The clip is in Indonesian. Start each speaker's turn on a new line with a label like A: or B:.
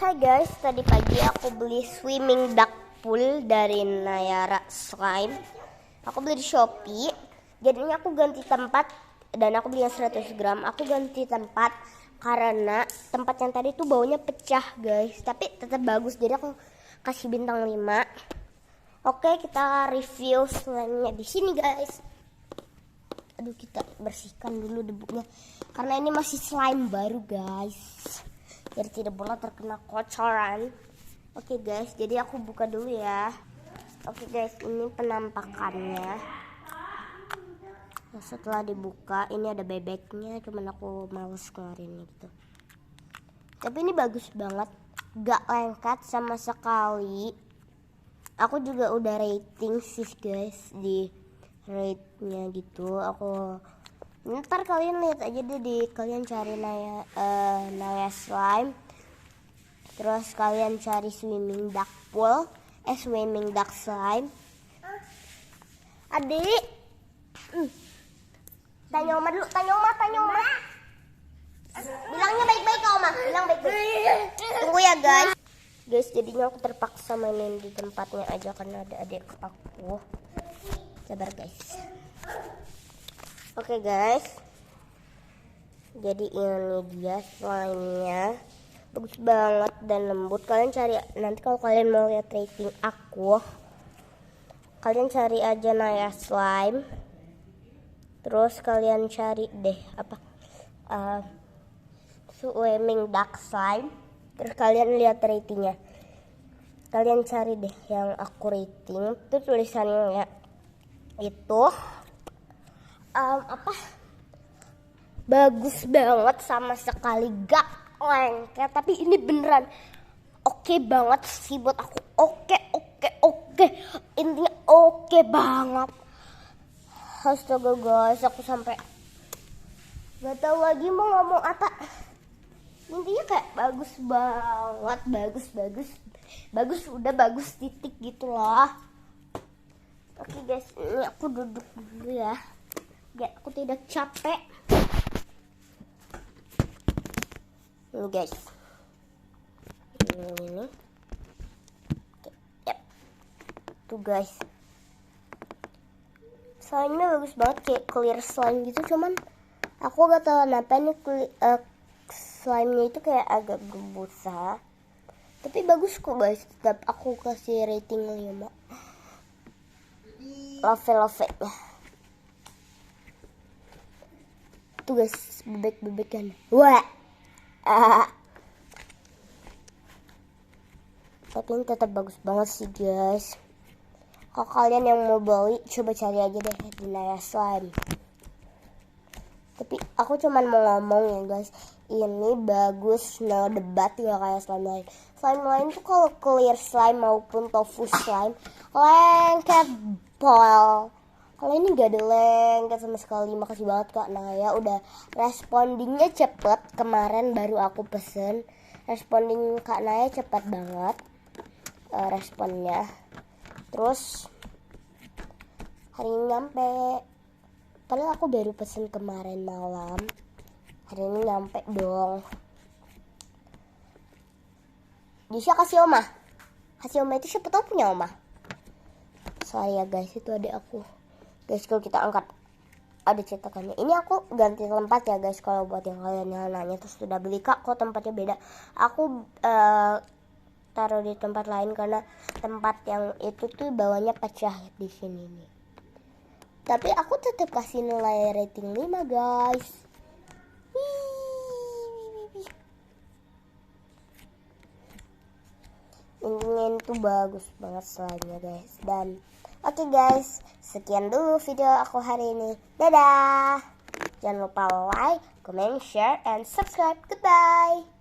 A: Hai guys, tadi pagi aku beli swimming duck pool dari Nayara Slime. Aku beli di Shopee. Jadinya aku ganti tempat dan aku beli yang 100 gram. Aku ganti tempat karena tempat yang tadi tuh baunya pecah guys. Tapi tetap bagus, jadi aku kasih bintang 5. Oke, kita review slime-nya di sini guys. Aduh, kita bersihkan dulu debunya karena ini masih slime baru guys, jadi tidak boleh terkena kotoran. Oke guys, jadi aku buka dulu ya. Oke guys, ini penampakannya. Nah, setelah dibuka ini ada bebeknya, cuman aku males keluarin gitu. Tapi ini bagus banget, gak lengket sama sekali. Aku juga udah rating sih guys, di rate-nya gitu. Aku ntar kalian lihat aja deh, kalian cari Naya Slime, terus kalian cari swimming duck pool, swimming duck slime. Adik, tanya oma dulu, tanya oma. Bilangnya baik-baik ke oma, bilang baik-baik. Tunggu ya guys. Jadinya aku terpaksa mainin di tempatnya aja karena ada adik aku. Sabar guys. Oke guys, jadi ini dia slime-nya, bagus banget dan lembut. Kalian cari, nanti kalau kalian mau lihat rating aku, kalian cari aja Naya Slime, terus kalian cari deh swimming duck slime, terus kalian lihat ratingnya. Kalian cari deh yang aku rating, itu tulisannya itu bagus banget, sama sekali gak lengket. Tapi ini beneran oke banget sih buat aku. Oke, intinya oke banget. Astaga guys, aku sampai gak tahu lagi mau ngomong apa. Intinya kayak bagus banget, bagus, udah bagus titik gitu loh. Oke guys, ini aku duduk dulu ya, biar aku tidak capek. Ini guys, ini yep. Tuh guys, slime-nya bagus banget, kayak clear slime gitu. Cuman aku gak tahu kenapa ini slime-nya itu kayak agak berbusa. Tapi bagus kok guys, tetap aku kasih rating 5. Love nya tuh guys, bebek-bebekan. Wah, tapi ini tetap bagus banget sih guys. Kalau kalian yang mau beli, coba cari aja deh di Naya Slime. Tapi aku cuman mau ngomong ya guys, ini bagus, no debat, gak kayak slime lain. Slime lain tuh kalau clear slime maupun tofu slime lengket pol. Kalau ini gak ada lengket sama sekali. Makasih banget Kak Naya udah respondingnya cepet. Kemarin baru aku pesen, responding Kak Naya cepet banget responnya. Terus hari ini nyampe. Padahal aku baru pesen kemarin malam, hari ini nyampe dong. Disha kasih oma itu siapa tau punya oma. Sorry ya guys, itu adik aku guys. Kalau kita angkat ada cetakannya. Ini aku ganti tempat ya guys, kalau buat yang kalian nanya terus sudah beli Kak kok tempatnya beda. Aku taruh di tempat lain karena tempat yang itu tuh bawahnya pecah di sini nih. Tapi aku tetap kasih nilai rating 5 guys. Ini tuh bagus banget slime-nya guys. Dan oke guys, sekian dulu video aku hari ini. Dadah. Jangan lupa like, comment, share, and subscribe. Goodbye.